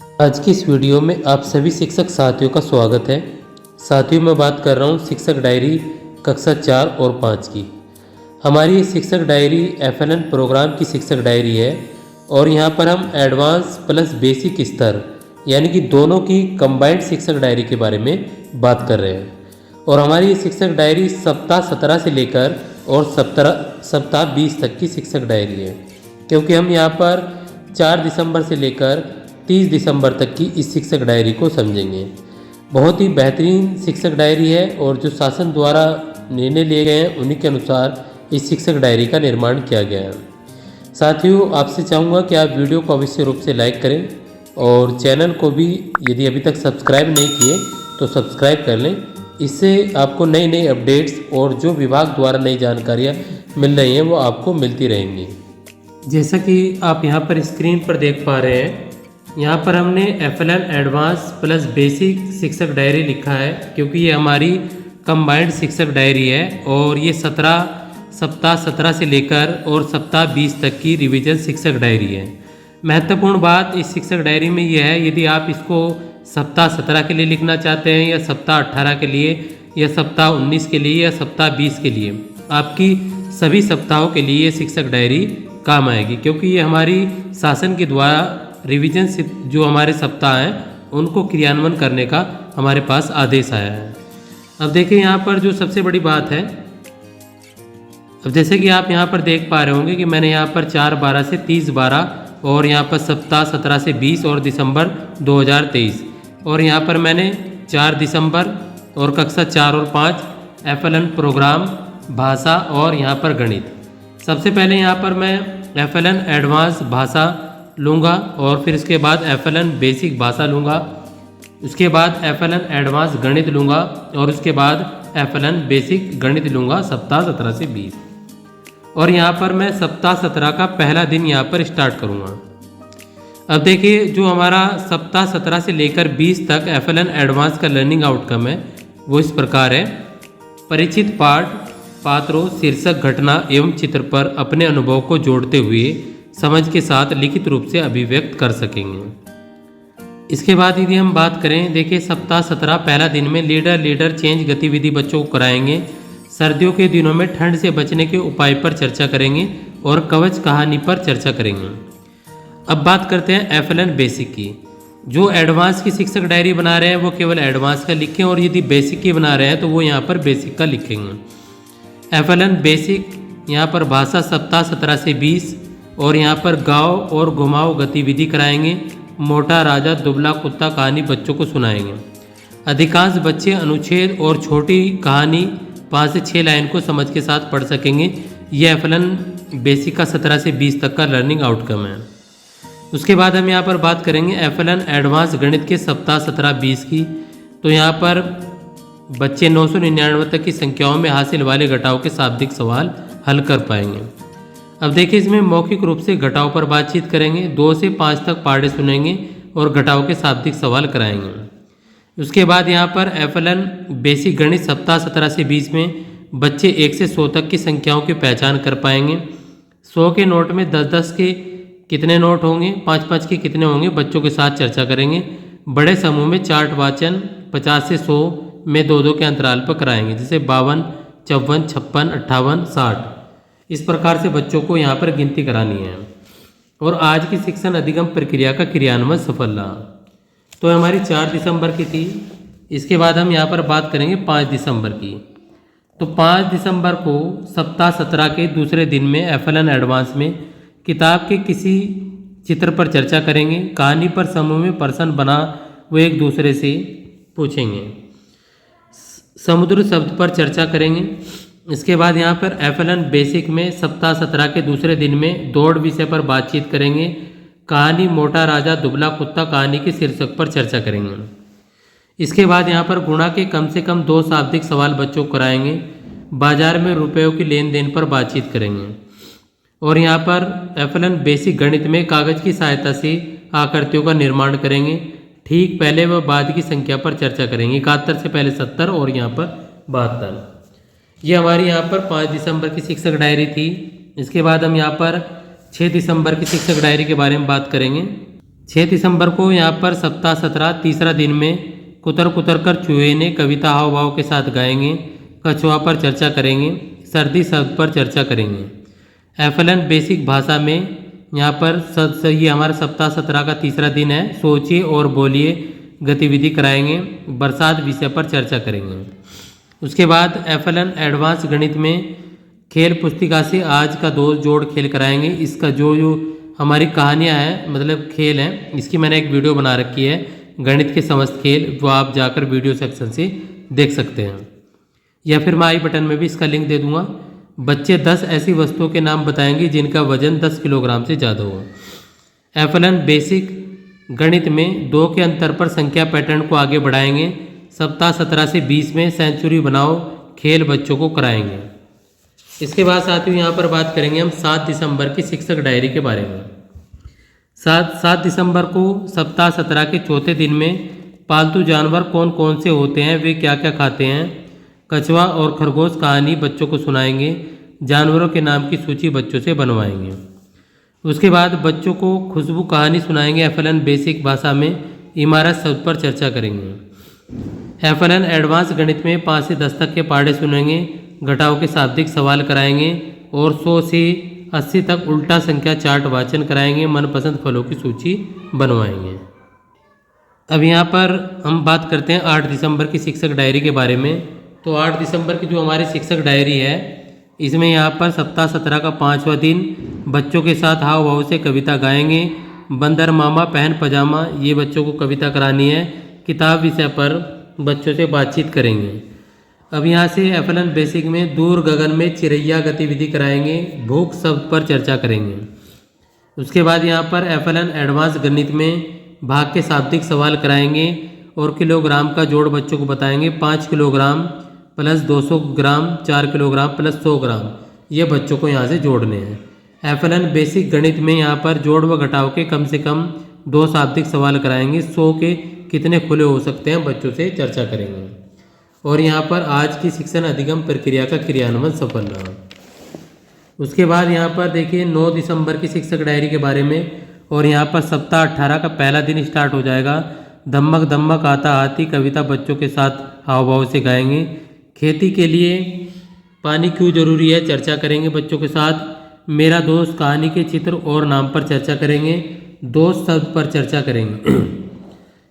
आज की इस वीडियो में आप सभी शिक्षक साथियों का स्वागत है। साथियों, मैं बात कर रहा हूँ शिक्षक डायरी कक्षा 4 और 5 की। हमारी ये शिक्षक डायरी FLN प्रोग्राम की शिक्षक डायरी है और यहाँ पर हम एडवांस प्लस बेसिक स्तर यानी कि दोनों की कंबाइंड शिक्षक डायरी के बारे में बात कर रहे हैं। और हमारी ये शिक्षक डायरी सप्ताह 17 से लेकर और सप्ताह 20 तक की शिक्षक डायरी है, क्योंकि हम यहाँ पर 4 दिसंबर से लेकर 30 दिसंबर तक की इस शिक्षक डायरी को समझेंगे। बहुत ही बेहतरीन शिक्षक डायरी है और जो शासन द्वारा निर्णय लिए गए हैं उन्हीं के अनुसार इस शिक्षक डायरी का निर्माण किया गया है। साथियों, आपसे चाहूँगा कि आप वीडियो को अवश्य रूप से लाइक करें और चैनल को भी यदि अभी तक सब्सक्राइब नहीं किए तो सब्सक्राइब कर लें। इससे आपको नई नई अपडेट्स और जो विभाग द्वारा नई जानकारियाँ मिल रही हैं वो आपको मिलती रहेंगी। जैसा कि आप यहाँ पर स्क्रीन पर देख पा रहे हैं, यहाँ पर हमने FLN एडवांस प्लस बेसिक शिक्षक डायरी लिखा है, क्योंकि ये हमारी कंबाइंड शिक्षक डायरी है और ये सप्ताह 17 से लेकर और सप्ताह 20 तक की रिवीजन शिक्षक डायरी है। महत्वपूर्ण बात इस शिक्षक डायरी में यह है, यदि आप इसको सप्ताह 17 के लिए लिखना चाहते हैं या सप्ताह 18 के लिए या सप्ताह 19 के लिए या सप्ताह 20 के लिए, आपकी सभी सप्ताहों के लिए ये शिक्षक डायरी काम आएगी, क्योंकि ये हमारी शासन के द्वारा रिवीजन जो हमारे सप्ताह हैं उनको क्रियान्वयन करने का हमारे पास आदेश आया है। अब देखिए यहाँ पर जो सबसे बड़ी बात है, अब जैसे कि आप यहाँ पर देख पा रहे होंगे कि मैंने यहाँ पर 4/12 से 30/12 और यहाँ पर सप्ताह 17 से 20 और दिसंबर 2023 और यहाँ पर मैंने 4 दिसंबर और कक्षा 4 और 5 FLN प्रोग्राम भाषा और यहाँ पर गणित। सबसे पहले यहाँ पर मैं FLN एडवांस भाषा लूँगा और फिर इसके बाद FLN बेसिक भाषा लूँगा, उसके बाद FLN एडवांस गणित लूँगा और उसके बाद FLN बेसिक गणित लूँगा सप्ताह 17 से 20। और यहाँ पर मैं सप्ताह 17 का पहला दिन यहाँ पर स्टार्ट करूँगा। अब देखिए, जो हमारा सप्ताह 17 से लेकर 20 तक FLN एडवांस का लर्निंग आउटकम है वो इस प्रकार है। परिचित पाठ, पात्रों, शीर्षक, घटना एवं चित्र पर अपने अनुभव को जोड़ते हुए समझ के साथ लिखित रूप से अभिव्यक्त कर सकेंगे। इसके बाद यदि हम बात करें, देखिए सप्ताह 17 पहला दिन में लीडर चेंज गतिविधि बच्चों को कराएंगे। सर्दियों के दिनों में ठंड से बचने के उपाय पर चर्चा करेंगे और कवच कहानी पर चर्चा करेंगे। अब बात करते हैं FLN बेसिक की। जो एडवांस की शिक्षक डायरी बना रहे हैं वो केवल एडवांस का लिखें और यदि बेसिक की बना रहे हैं तो वो यहाँ पर बेसिक का लिखेंगे। FLN बेसिक यहाँ पर भाषा सप्ताह 17 से 20 और यहाँ पर गाँव और घुमाव गतिविधि कराएंगे। मोटा राजा दुबला कुत्ता कहानी बच्चों को सुनाएंगे। अधिकांश बच्चे अनुच्छेद और छोटी कहानी 5 से 6 लाइन को समझ के साथ पढ़ सकेंगे। यह FLN बेसिक का 17 से 20 तक का लर्निंग आउटकम है। उसके बाद हम यहाँ पर बात करेंगे FLN एडवांस गणित के सप्ताह 17-20 की। तो यहाँ पर बच्चे 999 तक की संख्याओं में हासिल वाले घटाव के शाब्दिक सवाल हल कर पाएंगे। अब देखिए, इसमें मौखिक रूप से घटाव पर बातचीत करेंगे। 2 से 5 तक पहाड़े सुनेंगे और घटाव के शाब्दिक सवाल कराएंगे। उसके बाद यहाँ पर FLN बेसिक गणित सप्ताह 17 से 20 में बच्चे 1 से 100 तक की संख्याओं की पहचान कर पाएंगे। 100 के नोट में 10-10 के कितने नोट होंगे, 5-5 के कितने होंगे, बच्चों के साथ चर्चा करेंगे। बड़े समूह में चार्ट वाचन 50 से 100 में 2-2 के अंतराल पर कराएंगे, जैसे 52, 54, 56, 58, 60। इस प्रकार से बच्चों को यहाँ पर गिनती करानी है। और आज की शिक्षण अधिगम प्रक्रिया का क्रियान्वयन सफल रहा। तो हमारी 4 दिसंबर की थी। इसके बाद हम यहाँ पर बात करेंगे 5 दिसंबर की। तो 5 दिसंबर को सप्ताह 17 के दूसरे दिन में FLN एडवांस में किताब के किसी चित्र पर चर्चा करेंगे। कहानी पर समूह में प्रश्न बना वो एक दूसरे से पूछेंगे। समुद्र शब्द पर चर्चा करेंगे। इसके बाद यहाँ पर FLN बेसिक में सप्ताह 17 के दूसरे दिन में दौड़ विषय पर बातचीत करेंगे। कहानी मोटा राजा दुबला कुत्ता कहानी के शीर्षक पर चर्चा करेंगे। इसके बाद यहाँ पर गुणा के कम से कम 2 शाब्दिक सवाल बच्चों को कराएंगे। बाजार में रुपयों की लेन देन पर बातचीत करेंगे। और यहाँ पर FLN बेसिक गणित में कागज की सहायता से आकृतियों का निर्माण करेंगे। ठीक पहले व बाद की संख्या पर चर्चा करेंगे। 71 से पहले 70 और यहाँ पर 72। ये हमारी यहाँ पर 5 दिसंबर की शिक्षक डायरी थी। इसके बाद हम यहाँ पर 6 दिसंबर की शिक्षक डायरी के बारे में बात करेंगे। 6 दिसंबर को यहाँ पर सप्ताह 17 तीसरा दिन में कुतर कुतर कर चूहे ने कविता हाव भाव के साथ गाएंगे। कछुआ पर चर्चा करेंगे। सर्दी शब्द पर चर्चा करेंगे। एफएलएन बेसिक भाषा में यहाँ पर ये हमारा सप्ताह 17 का तीसरा दिन है। सोचिए और बोलिए गतिविधि कराएंगे। बरसात विषय पर चर्चा करेंगे। उसके बाद एफएलएन एडवांस गणित में खेल पुस्तिका से आज का दो जोड़ खेल कराएंगे। इसका जो हमारी कहानियाँ हैं मतलब खेल हैं, इसकी मैंने एक वीडियो बना रखी है गणित के समस्त खेल, जो आप जाकर वीडियो सेक्शन से देख सकते हैं, या फिर मैं आई बटन में भी इसका लिंक दे दूंगा। बच्चे 10 ऐसी वस्तुओं के नाम बताएंगे जिनका वजन 10 किलोग्राम से ज़्यादा हो। एफएलएन बेसिक गणित में 2 के अंतर पर संख्या पैटर्न को आगे बढ़ाएंगे। सप्ताह 17 से 20 में सेंचुरी बनाओ खेल बच्चों को कराएंगे। इसके बाद साथियों यहाँ पर बात करेंगे हम 7 दिसंबर की शिक्षक डायरी के बारे में। 7 दिसंबर को सप्ताह 17 के चौथे दिन में पालतू जानवर कौन कौन से होते हैं, वे क्या क्या खाते हैं, कछुआ और खरगोश कहानी बच्चों को सुनाएंगे। जानवरों के नाम की सूची बच्चों से बनवाएंगे। उसके बाद बच्चों को खुशबू कहानी सुनाएंगे। एफएलएन बेसिक भाषा में इमारत शब्द पर चर्चा करेंगे। एफएलएन एडवांस गणित में 5 से 10 तक के पहाड़े सुनेंगे। घटाव के शाब्दिक सवाल कराएंगे और 100 से 80 तक उल्टा संख्या चार्ट वाचन कराएंगे। मनपसंद फलों की सूची बनवाएंगे। अब यहाँ पर हम बात करते हैं 8 दिसंबर की शिक्षक डायरी के बारे में। तो 8 दिसंबर की जो हमारी शिक्षक डायरी है, इसमें यहाँ पर सप्ताह 17 का 5वां दिन बच्चों के साथ हाव भाव से कविता गाएंगे। बंदर मामा पहन पजामा, ये बच्चों को कविता करानी है। किताब विषय पर बच्चों से बातचीत करेंगे। अब यहाँ से एफएलएन बेसिक में दूर गगन में चिड़ैया गतिविधि कराएंगे। भूख शब्द पर चर्चा करेंगे। उसके बाद यहाँ पर एफएलएन एडवांस गणित में भाग के शाब्दिक सवाल कराएंगे और किलोग्राम का जोड़ बच्चों को बताएंगे। 5 किलोग्राम प्लस 200 ग्राम, 4 किलोग्राम प्लस 100 ग्राम, ये बच्चों को यहाँ से जोड़ने हैं। एफएलएन बेसिक गणित में यहाँ पर जोड़ व घटाव के कम से कम 2 शाब्दिक सवाल कराएंगे। 100 के कितने खुले हो सकते हैं, बच्चों से चर्चा करेंगे। और यहाँ पर आज की शिक्षण अधिगम प्रक्रिया का क्रियान्वयन सफल रहा। उसके बाद यहाँ पर देखिए 9 दिसंबर की शिक्षक डायरी के बारे में। और यहाँ पर सप्ताह 18 का पहला दिन स्टार्ट हो जाएगा। धम्मक धम्मक आता हाथी कविता बच्चों के साथ हाव भाव से गाएंगे। खेती के लिए पानी क्यों जरूरी है, चर्चा करेंगे बच्चों के साथ। मेरा दोस्त कहानी के चित्र और नाम पर चर्चा करेंगे। दोस्त शब्द पर चर्चा करेंगे।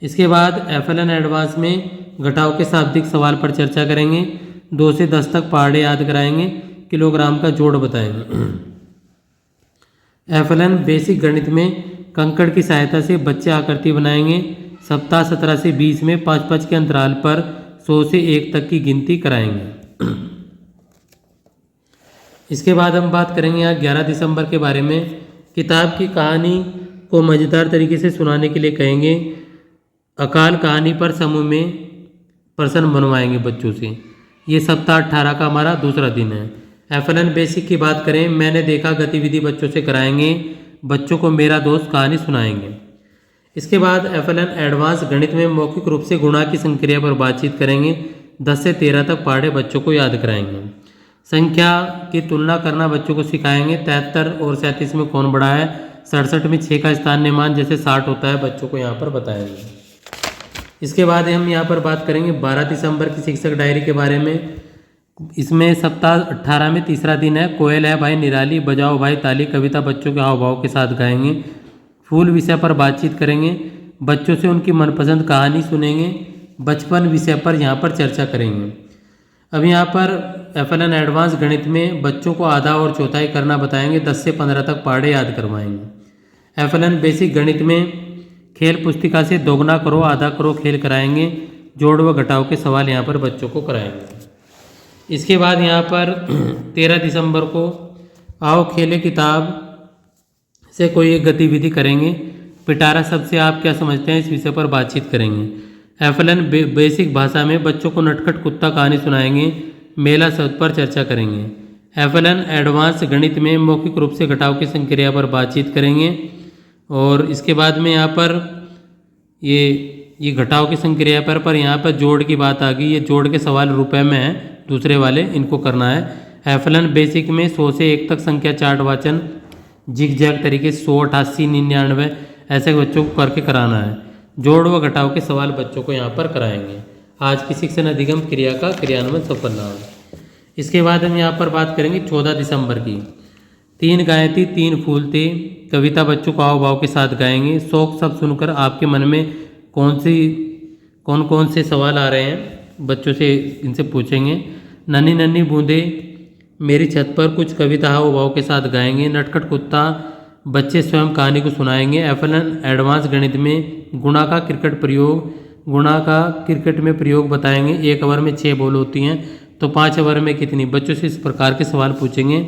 इसके बाद एफएलएन एडवांस में घटाव के शाब्दिक सवाल पर चर्चा करेंगे। 2 से 10 तक पहाड़े याद कराएंगे। किलोग्राम का जोड़ बताएंगे। एफएलएन बेसिक गणित में कंकड़ की सहायता से बच्चे आकृति बनाएंगे। सप्ताह 17 से 20 में 5-5 के अंतराल पर 100 से 1 तक की गिनती कराएंगे। इसके बाद हम बात करेंगे यहाँ 11 दिसंबर के बारे में। किताब की कहानी को मज़ेदार तरीके से सुनाने के लिए कहेंगे। अकाल कहानी पर समूह में प्रश्न बनवाएंगे बच्चों से। ये सप्ताह 18 का हमारा दूसरा दिन है। एफएलएन बेसिक की बात करें, मैंने देखा गतिविधि बच्चों से कराएंगे। बच्चों को मेरा दोस्त कहानी सुनाएंगे। इसके बाद एफएलएन एडवांस गणित में मौखिक रूप से गुणा की संक्रिया पर बातचीत करेंगे। 10 से 13 तक पहाड़े बच्चों को याद कराएंगे। संख्या की तुलना करना बच्चों को सिखाएंगे। 73 और 37 में कौन बड़ा है, 67 में 6 का स्थानीय मान जैसे 60 होता है, बच्चों को यहाँ पर बताएंगे। इसके बाद हम यहाँ पर बात करेंगे 12 दिसंबर की शिक्षक डायरी के बारे में। इसमें सप्ताह 18 में तीसरा दिन है। कोयल है भाई निराली, बजाओ भाई ताली कविता बच्चों के हाव भाव के साथ गाएंगे। फूल विषय पर बातचीत करेंगे। बच्चों से उनकी मनपसंद कहानी सुनेंगे। बचपन विषय पर यहाँ पर चर्चा करेंगे। अब यहाँ पर एफएलएन एडवांस गणित में बच्चों को आधा और चौथाई करना बताएंगे। 10 से 15 तक पहाड़े याद करवाएंगे। एफएलएन बेसिक गणित में खेल पुस्तिका से दोगुना करो आधा करो खेल कराएंगे। जोड़ व घटाव के सवाल यहाँ पर बच्चों को कराएंगे। इसके बाद यहाँ पर 13 दिसंबर को आओ खेले किताब से कोई एक गतिविधि करेंगे। पिटारा शब्द से आप क्या समझते हैं, इस विषय पर बातचीत करेंगे। एफएलएन बेसिक भाषा में बच्चों को नटखट कुत्ता कहानी सुनाएंगे। मेला शब्द पर चर्चा करेंगे। एफएलएन एडवांस गणित में मौखिक रूप से घटाव की संक्रिया पर बातचीत करेंगे। और इसके बाद में यहाँ पर ये घटाव की संक्रिया पर यहाँ पर जोड़ की बात आ गई। ये जोड़ के सवाल रुपए में है, दूसरे वाले इनको करना है। एफएलएन बेसिक में 100 से 1 तक संख्या चार्ट वाचन जिग जैग तरीके 100, 88, 99। ऐसे बच्चों को करके कराना है। जोड़ व घटाव के सवाल बच्चों को यहाँ पर कराएंगे। आज की शिक्षण अधिगम क्रिया का क्रियान्वयन सफल रहा। इसके बाद हम यहाँ पर बात करेंगे 14 दिसंबर की। 3 गायें थी 3 फूल थे, कविता बच्चों को हाव भाव के साथ गाएंगे। शौक शब्द सुनकर आपके मन में कौन कौन से सवाल आ रहे हैं बच्चों से इनसे पूछेंगे। नन्ही नन्ही बूंदे मेरी छत पर, कुछ कविता हाव भाव के साथ गाएंगे। नटखट कुत्ता बच्चे स्वयं कहानी को सुनाएंगे। एफएलएन एडवांस गणित में गुणा का क्रिकेट में प्रयोग बताएंगे। 1 ओवर में 6 बॉल होती हैं तो 5 ओवर में कितनी। बच्चों से इस प्रकार के सवाल पूछेंगे,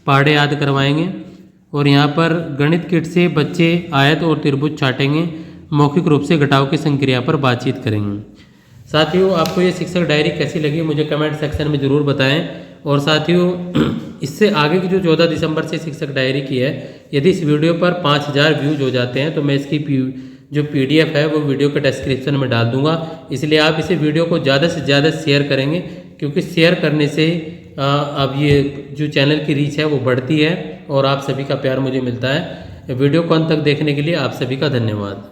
पहाड़े याद करवाएंगे। और यहाँ पर गणित किट से बच्चे आयत और त्रिभुज छाटेंगे। मौखिक रूप से घटाव की संक्रिया पर बातचीत करेंगे। साथियों, आपको ये शिक्षक डायरी कैसी लगी मुझे कमेंट सेक्शन में ज़रूर बताएं। और साथियों, इससे आगे की जो 14 दिसंबर से शिक्षक डायरी की है, यदि इस वीडियो पर 5000 व्यूज हो जाते हैं तो मैं इसकी जो PDF है वो वीडियो के डिस्क्रिप्शन में डाल दूंगा। इसलिए आप इसे वीडियो को ज़्यादा से ज़्यादा शेयर करेंगे, क्योंकि शेयर करने से अब ये जो चैनल की रीच है वो बढ़ती है और आप सभी का प्यार मुझे मिलता है। वीडियो को अंत तक देखने के लिए आप सभी का धन्यवाद।